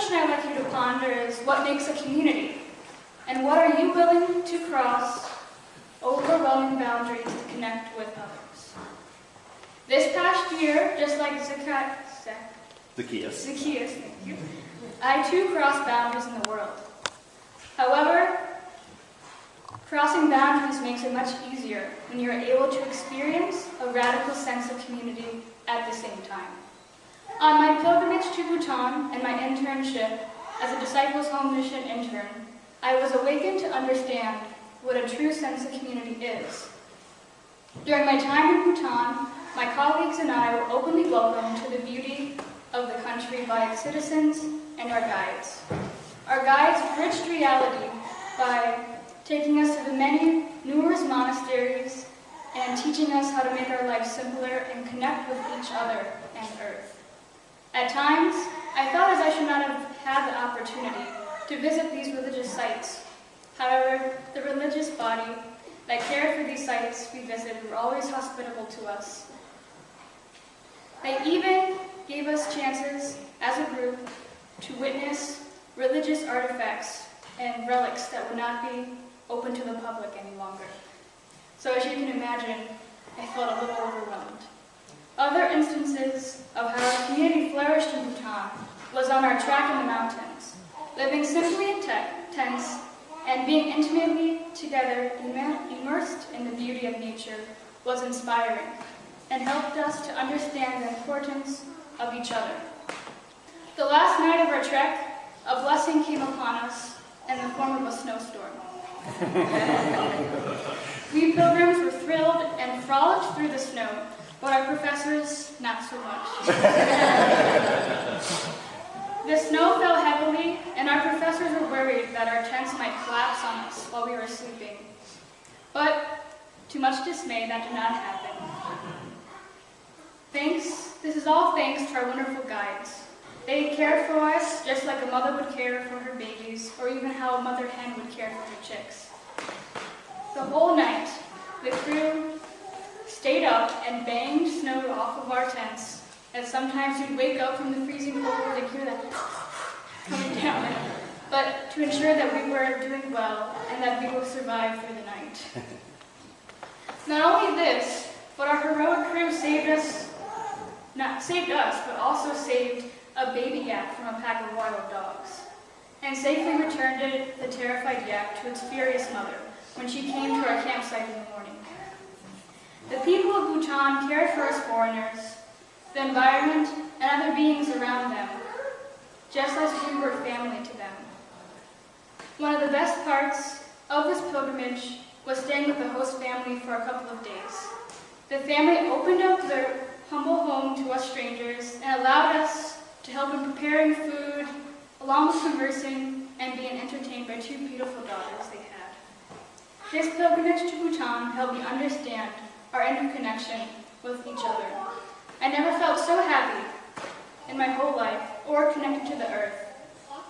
question I'd like you to ponder is, what makes a community? And what are you willing to cross overwhelming boundaries to connect with others? This past year, just like Zacchaeus, thank you, I too crossed boundaries in the world. However, crossing boundaries makes it much easier when you're able to experience a radical sense of community at the same time. On my pilgrimage to Bhutan and my internship as a Disciples Home Mission intern, I was awakened to understand what a true sense of community is. During my time in Bhutan, my colleagues and I were openly welcomed to the beauty of the country by its citizens and our guides. Our guides bridged reality by taking us to the many numerous monasteries and teaching us how to make our lives simpler and connect with each other and Earth. At times, I felt as I should not have had the opportunity to visit these religious sites. However, the religious body that cared for these sites we visited were always hospitable to us. They even gave us chances as a group to witness religious artifacts and relics that would not be open to the public any longer. So as you can imagine, I felt a little overwhelmed. Other instances of how our community flourished in Bhutan was on our trek in the mountains. Living simply in tents and being intimately together, immersed in the beauty of nature, was inspiring and helped us to understand the importance of each other. The last night of our trek, a blessing came upon us in the form of a snowstorm. We pilgrims were thrilled and frolicked through the snow, but our professors, not so much. The snow fell heavily, and our professors were worried that our tents might collapse on us while we were sleeping. But, to much dismay, that did not happen. This is all thanks to our wonderful guides. They cared for us just like a mother would care for her babies, or even how a mother hen would care for her chicks. The whole night, the crew stayed up and banged snow off of our tents, and sometimes we'd wake up from the freezing cold and hear that coming down, but to ensure that we were doing well and that we would survive through the night. Not only this, but our heroic crew saved us, but also saved a baby yak from a pack of wild dogs, and safely returned the terrified yak to its furious mother when she came to our campsite in the morning. The people of Bhutan cared for us foreigners, the environment, and other beings around them, just as we were family to them. One of the best parts of this pilgrimage was staying with the host family for a couple of days. The family opened up their humble home to us strangers and allowed us to help in preparing food, along with conversing and being entertained by two beautiful daughters they had. This pilgrimage to Bhutan helped me understand our interconnection with each other. I never felt so happy in my whole life or connected to the earth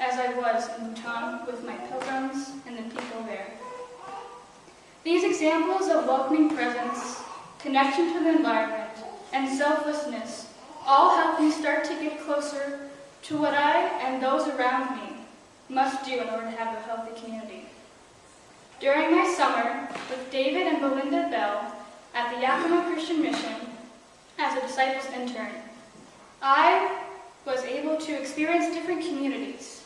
as I was in Bhutan with my pilgrims and the people there. These examples of welcoming presence, connection to the environment, and selflessness all help me start to get closer to what I and those around me must do in order to have a healthy community. During my summer with David and Belinda Bell at the Yakima Christian Mission as a Disciples intern, I was able to experience different communities.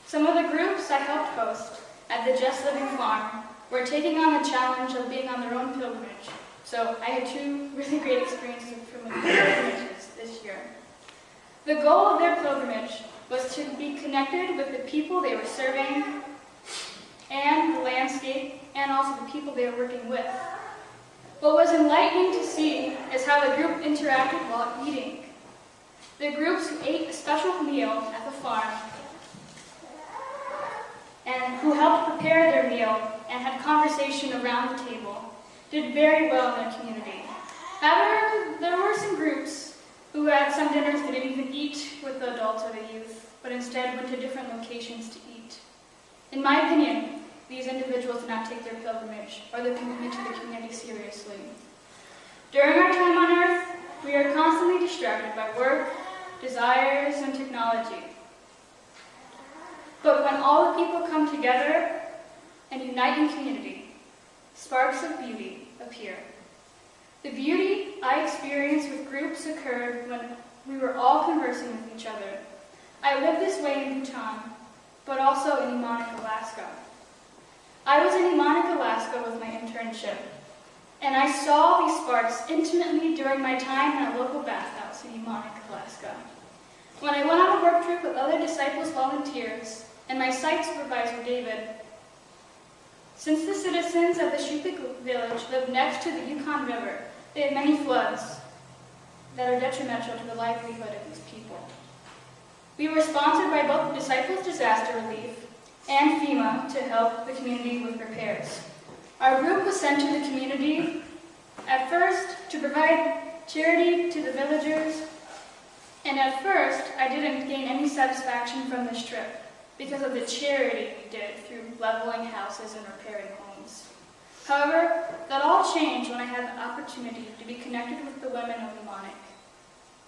Some of the groups I helped host at the Just Living Farm were taking on the challenge of being on their own pilgrimage. So I had two really great experiences from the pilgrimages this year. The goal of their pilgrimage was to be connected with the people they were serving and the landscape and also the people they were working with. What was enlightening to see is how the group interacted while eating. The groups who ate a special meal at the farm and who helped prepare their meal and had conversation around the table did very well in their community. However, there were some groups who had some dinners that didn't even eat with the adults or the youth, but instead went to different locations to eat. In my opinion, these individuals did not take their pilgrimage or their commitment to the community seriously. During our time on Earth, we are constantly distracted by work, desires, and technology. But when all the people come together and unite in community, sparks of beauty appear. The beauty I experienced with groups occurred when we were all conversing with each other. I lived this way in Bhutan, but also in Emonic, Alaska. I was in Emonic, Alaska with my internship, and I saw these sparks intimately during my time in a local bathhouse in Emonic, Alaska. When I went on a work trip with other Disciples volunteers and my site supervisor, David, since the citizens of the Shupik village lived next to the Yukon River, they had many floods that are detrimental to the livelihood of these people. We were sponsored by both the Disciples Disaster Relief and FEMA to help the community with repairs. Our group was sent to the community at first to provide charity to the villagers, and at first I didn't gain any satisfaction from this trip because of the charity we did through leveling houses and repairing homes. However, that all changed when I had the opportunity to be connected with the women of Emonic.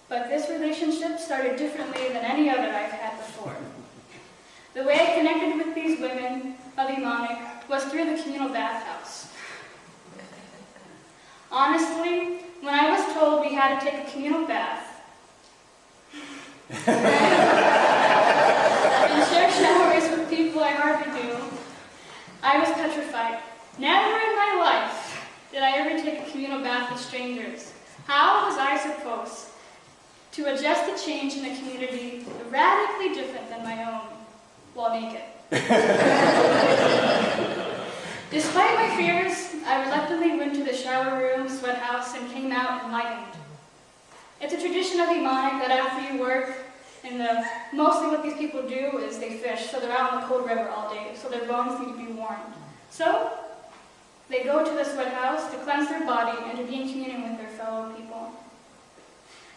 But this relationship started differently than any other I've had before. The way I connected with these women of Emonic was through the communal bathhouse. Honestly, when I was told we had to take a communal bath and share showers with people I hardly knew, I was petrified. Never in my life did I ever take a communal bath with strangers. How was I supposed to adjust the change in a community radically different than my own while naked? Despite my fears, I reluctantly went to the shower room, sweat house, and came out enlightened. It's a tradition of Emonic that after you work, and mostly what these people do is they fish, so they're out in the cold river all day, so their bones need to be warmed. So, they go to the sweat house to cleanse their body and to be in communion with their fellow people.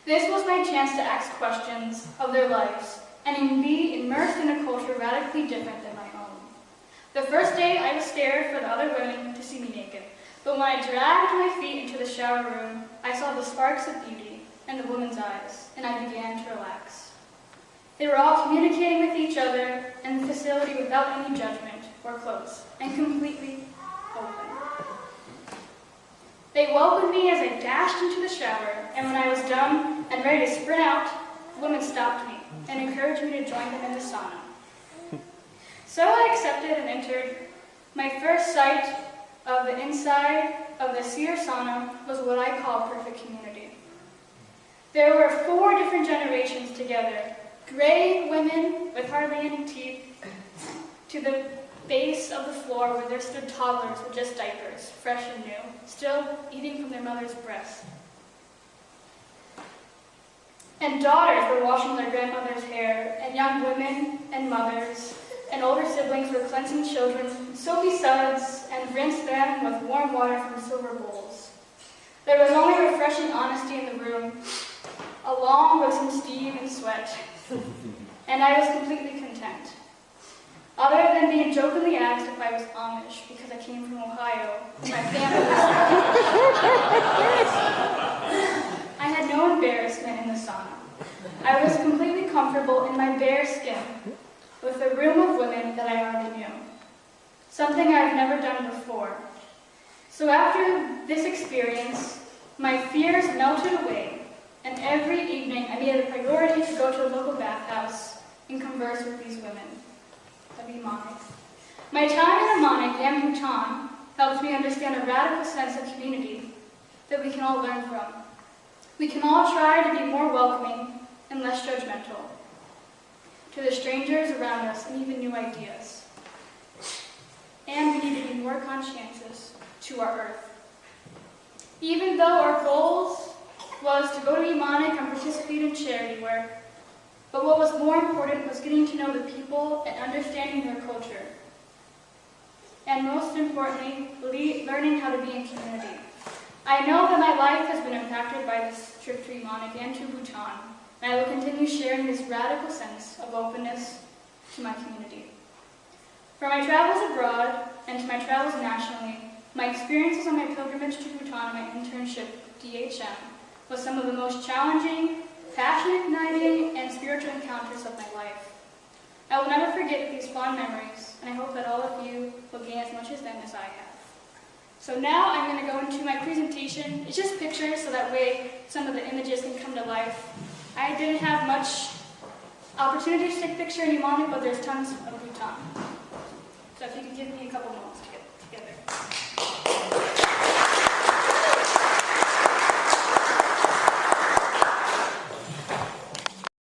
This was my chance to ask questions of their lives and be immersed in a culture radically different than my own. The first day, I was scared for the other women to see me naked, but when I dragged my feet into the shower room, I saw the sparks of beauty in the women's eyes, and I began to relax. They were all communicating with each other in the facility without any judgment or clothes, and completely open. They welcomed me as I dashed into the shower, and when I was done and ready to sprint out, the women stopped me and encouraged me to join them in the sauna. So I accepted and entered. My first sight of the inside of the seer sauna was what I call perfect community. There were 4 different generations together, gray women with hardly any teeth, to the base of the floor where there stood toddlers with just diapers, fresh and new, still eating from their mother's breast. And daughters were washing their grandmother's hair, and young women and mothers and older siblings were cleansing children with soapy suds and rinsed them with warm water from silver bowls. There was only refreshing honesty in the room, along with some steam and sweat, and I was completely content. Other than being jokingly asked if I was Amish because I came from Ohio, and my family was I had no embarrassment in the sauna. I was completely comfortable in my bare skin with a room of women that I already knew, something I've never done before. So after this experience, my fears melted away, and every evening I made it a priority to go to a local bathhouse and converse with these women of Emonic. My time in Emonic and Bhutan helped me understand a radical sense of community that we can all learn from. We can all try to be more welcoming and less judgmental to the strangers around us and even new ideas. And we need to be more conscientious to our earth. Even though our goals was to go to Emonic and participate in charity work, but what was more important was getting to know the people and understanding their culture. And most importantly, learning how to be in community. I know that my life has been impacted by this trip to Emonic and to Bhutan, and I will continue sharing this radical sense of openness to my community. For my travels abroad and to my travels nationally, my experiences on my pilgrimage to Bhutan and my internship, DHM, was some of the most challenging, passion-igniting, and spiritual encounters of my life. I will never forget create these fond memories, and I hope that all of you will gain as much as them as I have. So now I'm going to go into my presentation. It's just pictures, so that way some of the images can come to life. I didn't have much opportunity to take a picture any longer, but there's tons of good time. So if you could give me a couple moments to get together.